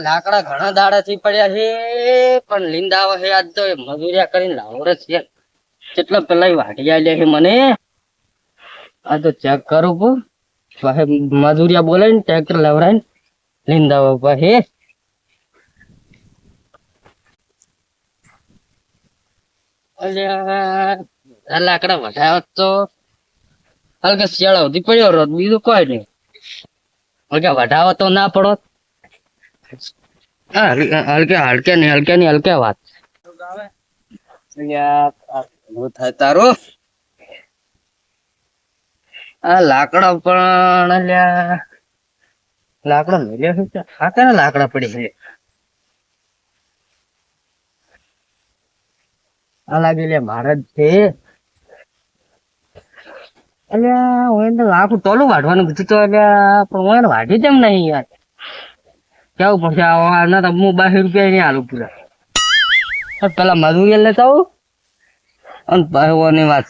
લાકડા ઘણા દાડાથી પડ્યા છે પણ લીંદા આવે છે. આજ તો મજૂરિયા કરીને લાવો રે છે. કેટલા પેલા વાઢી આલ્યા છે મને. આ તો ચેક કરું પછી મજૂરિયા બોલાવીને ટ્રેક્ટર લવરાઈને લીંદા પછી આ લાકડા વધારે તો હલકે શિયાળા સુધી પડ્યો રોજ, બીજું કોઈ નહીં. હલકે વઢાવો તો ના પડો. હલકે વાત થાય તારું. આ લાકડા પણ અલ્યા લાકડા મેલ્યા છે. આ કયા લાકડા પડી છે? આ લાગે લે મારા જ છે. અલ્યા હું તો લાકડું તોલું વાઢવાનું કીધું તો અલ્યા પણ હું વાઢી કેમ નહીં યાર? કેવું પડશે આના તો હું 22 રૂપિયા નહીં આલું પૂરા. પેલા મજૂરી લેતા આવું અને ભાઈઓની વાત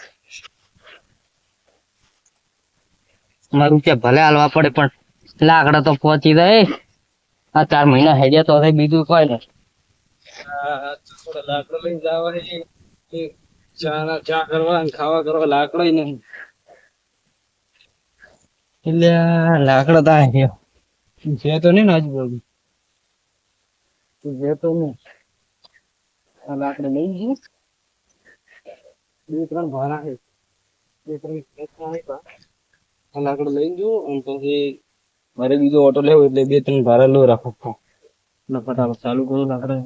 મારું કે ભલે હાલવા પડે પણ લાકડા તો પહોંચી જાય. આ 4 મહિના હેડ્યા તો હવે બીજું કોઈ નહીં. લાકડો લઈને જવા ચા કરવા ખાવા કરવા લાકડો નહીં એટલે લાકડા તો છે તો નહીં ને આજુબાજુ છે તો નહીં. આ લાકડા લઈ જઈએ 2-3 ભારા છે. 2-3 લાકડો લઈ જવું અને પછી મારે બીજો ઓટો લેવો એટલે 2-3 ભારા લો રાખો. ફટાફટ ચાલુ કરું લાકડા.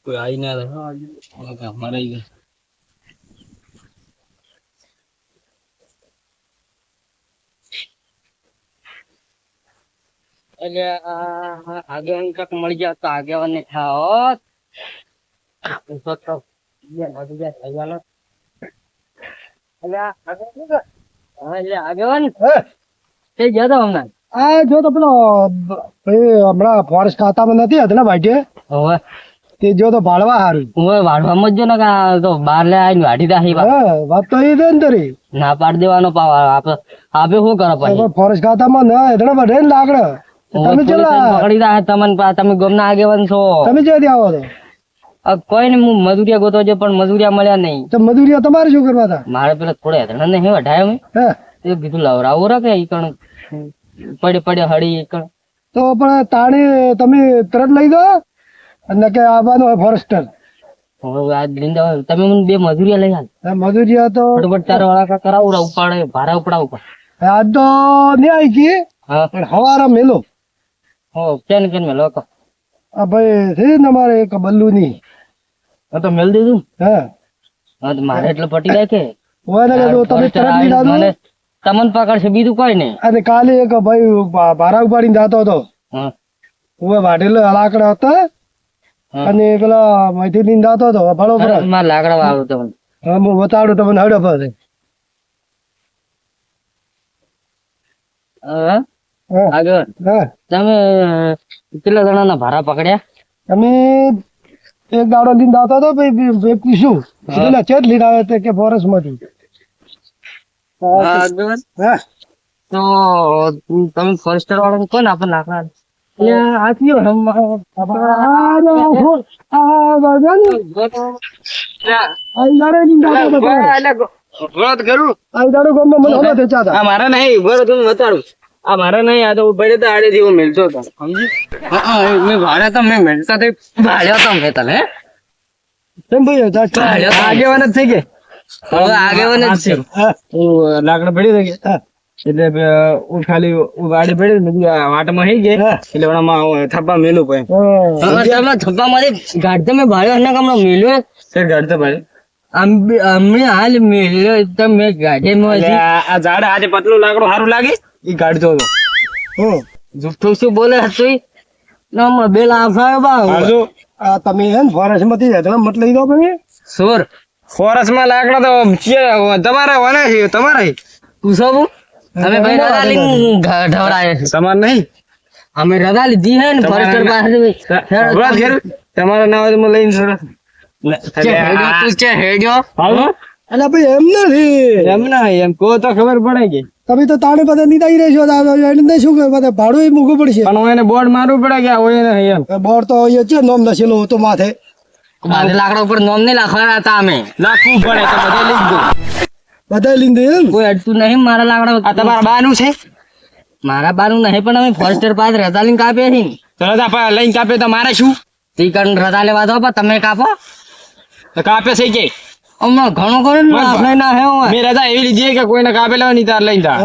કોઈ આવી ના રહે અમારે એટલે આગેવાન કક મળી જાય તો આગેવાન ને થાવ આગેવાન તે ગયા તા હમણાં. આ જો તો પેલો હમણાં ફોરેસ્ટ ખાતામાં નથી હતા ભાઈ હવે તે જો તો ભાડવા હારું હું વાઢવામાં જ જો ને તો બહાર લે આવીને વાઢી દા. વાત તો એ છે ને તારી. ના પાડી દેવાનો પાવ આપે શું કરો પછી ફોરેસ્ટ ખાતામાં ના એટલે બધે લાકડા તમે પકડી દા. તમે ગમના આગેવાન છો. તમે ક્યાંથી આવો છો? કોઈ ને હું મજૂરિયા ગોતો છે પણ મજૂરિયા મળ્યા નહીં. તો મજૂરિયા તમારે શું કરવા હતા? મારે પેલા થોડા હેતણા ને વઢાયા મેં એ કીધું લવરાવો રાખે ઈ કણ પડે હળી ઈ કણ તો પણ તાણી તમે તરત લઈ દો અને કે આવવાનું હોય ફોરેસ્ટર. લીંદા તમે મને 2 મજૂરિયા લઈ આલ. મજૂરિયા તો ફટફટ 4 વાળા કરાવું ઉપાડે ભાડા ઉપડાવું પડે. આજ તો નહીં આવી ગઈ પણ હવારે મેલો. કેન મેલો કહો. આ ભાઈ છે ને અમારે એક બલ્લુ ની તો મેલ દીધું. હા મારે એટલે પટી જાય કે તમે તરત લીધા તમને પકડશે બીજું કોઈ નહીં. અને કાલે એક ભાઈ ભારા ઉપાડીને જતો હતો. હું વાઢેલો લાકડા હતા અને પેલા મૈથી લઈને જતો હતો બરોબર. મારે લાકડા વાળું તમને હા હું બતાડું તમને હડો પાસે. આગળ તમે કેટલા જણા ના ભાડા પકડ્યા? તમે એક દાડો લઈને જતો હતો શું ચેટ લઈને આવ્યો કે ફોરેસ્ટ માંથી. તો તમે ફોરેસ્ટર વાળા કોણ આપે લાકડા? મારા નહીં બરો તમે બતાડું. આ મારા નહીં. આ તો પડે તો આડે જેવો મેળતો હતો સમજી. મેં ભાડ્યા તો મેં મેળતા તો ભાડ્યા તો મેં તને આગેવાન જ થઈ ગયા. હવે આગેવાન જ છે. લાકડા પડી થઈ ગયા એટલે હું ખાલી વાડી પડી વાટમાં થઈ ગયા એટલે થપ્પા મેલું પછી થપ્પા મારી ગાડી તમે ભાડ્યો એના કામ મેલ્યો ગાડી તો ભાઈ અમને હાલ મેલ્યો તમે ગાડી આ ઝાડ આજે પતલું લાકડું સારું લાગે એ ગાડી તો જુઠ્ઠું શું બોલે હતું બે લાખ તમે ફોરેસ્ટ માંથી મત લઈ દો તમે સોર ફોરેસ્ટ માં લાકડા તો તમારા વને છે તમારા પૂછો અમે ભાઈ રજા લઈને ઢવરાય તમારે નહીં. અમે રજા લીધી હે ને ફોરેસ્ટર પાસે તમારા નામ લઈને હેડ્યો અલા ભાઈ એમ નથી એમ ના એમ કહો તો ખબર પડે કે તમે તો તાણે બધા નીતાઈ રહેશો એને શું કે બધા ભાડું એ મૂકવું પડશે પણ હું એને બોર્ડ મારવું પડે કે આ હોય નહીં એમ બોર્ડ તો અહીંયા છે નોમ લખેલું હતું માથે મારે લાકડા ઉપર નોમ નહીં લખવાના હતા અમે નાખવું પડે તો બધે લીખ દો બધા લીધે એમ કોઈ અડતું નહીં મારા લાકડા આ તમારા બાનું છે મારા બાનું નહીં પણ અમે ફોરેસ્ટર પાસે રજા લઈને કાપીએ છીએ ને. તો રજા લઈને કાપે તો મારે શું તી કરીને રજા લેવા દો પણ તમે કાપો તો કાપે છે કે હમણાં ઘણું ઘણું લાભ લઈને આવ્યો હોય. મેં રજા એવી લીધી કે કોઈને કાપે લેવા નહીં તાર લઈને તા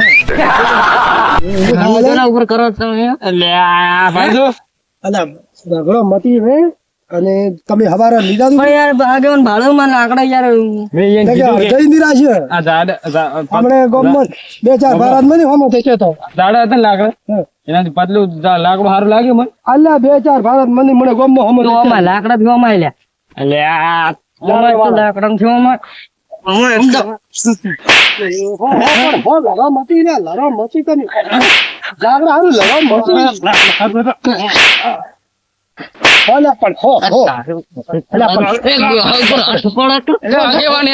ઘણું તેના ઉપર કરો છો તમે એટલે આ ભાઈ જો અલા ઝઘડો મતી હે અને તમે હવારે લીધા તું પણ યાર આગેવાન ભાડું માં લાકડા યાર મેં એને કીધું કે અડધાઈ નિરાશ છે આ હમણે ગામમાં 2-4 ભારત માં હમો થઈ તો દાડા હતા ને લાકડા એનાથી પતલું લાકડું સારું લાગ્યું મને અલ્લા 2-4 ભારત મને મને ગામમાં હમો તો અમારે લાકડા જ ગમાય લ્યા એટલે આ અમારે તો લાકડા થી અમારે હો લડો મતી ને લડો મતી તમે જાગડા હારું લડો મતી હોલા પણ હો અલા પણ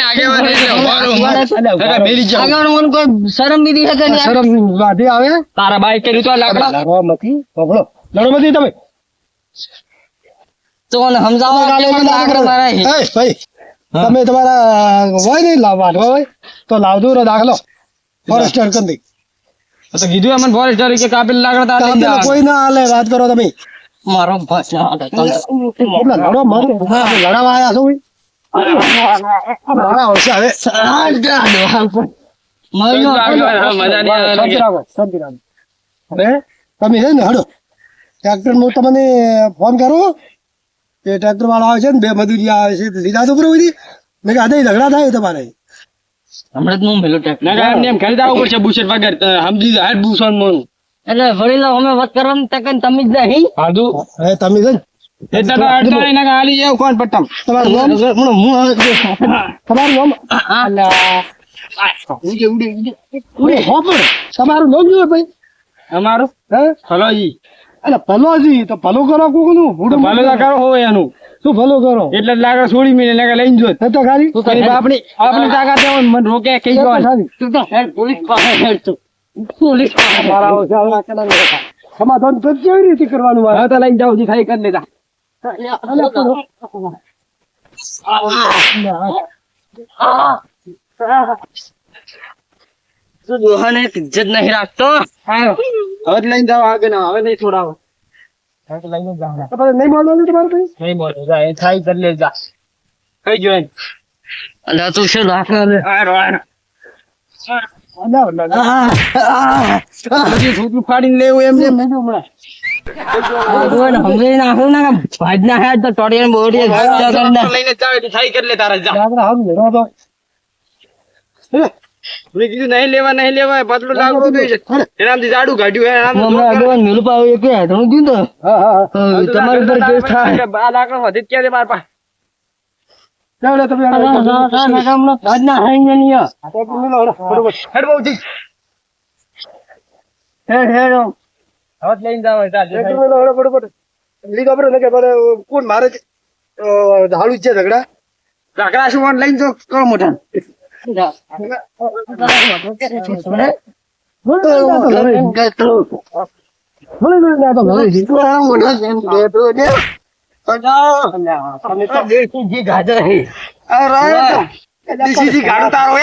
આગેવાન મને કોઈ શરમ બીધી છે કે નહીં? શરમ વાધી આવે તારા બાઈક કર્યું તો લાકડા લડો મતી પકડો લડો મતી તમે તો મને સમજાવો કે મને લાકડા મારા છે. એ ભાઈ તમે તમારા હોય ને વાઢવા હોય તો લાવજો રો દાખલો ફોરેસ્ટર કંદી તો કીધું અમને ફોરેસ્ટર કે કાપેલ લાકડા તાર લઈને જવાનું. કોઈ ના હાલે વાત કરો તમે મારો ભાઈ લડો મારો લડાવા આયા છો મારા આવશે હવે મજા નહીં આવે શાંતિ રાખો શાંતિ રાખો હવે તમે છે ને હડો ટ્રેક્ટર હું તમને ફોન કરું કે ટ્રેક્ટર વાળો આવે છે ને 2 મજૂરી આવે છે લીધા તો બરોબર મેં કહ્યું આદે ઝઘડા થાય તમારે હમણાં જ હું મેલું ટેક ના કાંઈ એમને એમ ખરીદવા ઉપર છે બુશેટ વગર સમજી જાય હાથ બુશન મોન એટલે વળી લો અમે વાત કરવાનું તકન તમે જ નહીં હાદું હવે તમે છે ને એટલે તો અડધા નહીં ના હાલી એવું કોણ પટ્ટમ તમારું નામ તમારું નામ ઉડે હો પણ તમારું નામ જોઈએ ભાઈ અમારું હે ફલોજી અલે ભલોજી તો ભલો કરો કોકનું ભૂડું ભલો તો કરો હોય એનું શું ભલો કરો એટલે જ લાકડા છોડી મેં લઈને જોત એ તો ખાલી આપણી તાકાત હોય ને મને રોકે કઈ જવાનું તું તો હેડ પોલીસ પાસે હેડ તું પોલીસ પાસે મારા આવશે હવે કદાચ સમાધાન તો કેવી રીતે કરવાનું મારે હવે તો લઈને જાઉં જી ખાઈ કરી લેતા તું દોહાને ઇજ્જત નહીં રાખતો હવે જ લઈને જાવ આગળ ના હવે નહીં છોડાવો હવે તો લઈને જાવ તો પછી નહીં બોલવાનું તમારે ભાઈ નહીં બોલો જા એ થાય કરી લે જા કઈ જોઈ અલ્યા તું શું રાખે આરો આરો અલા બધી છૂટું ફાડીને લેવું એમ જેમ નહીં હમણાં સમજી નાખું ને ભાજ ના હેડ તો ટોડિયા બોડીએ લઈને જાવ એટલે થાય કરી લે તારા જા જાગરા હાલ લેરો તો મેં કીધું નહીં લેવા પતલું લાગવું જોઈએ એનાથી જાડું કાઢ્યું હમણાં આગળ મેલું પાવ એક હેઠું દીધું તો હા હા તમારી ઉપર કેસ થાય આ લાકડો વધી જ ક્યાં છે મારા પાસે ચાલો તમે ભાજ ના હાઈ નહીં બરોબર હેડ બહુ જી હેડ હેડ હવે જ લઈને જાવ બરોબર લીધો બરોબર ને કે કોણ મારે ધાડું છે ઝઘડા લાકડા શું વાંટ લઈને જો કરો મોટા ગાજર ગાડું તારો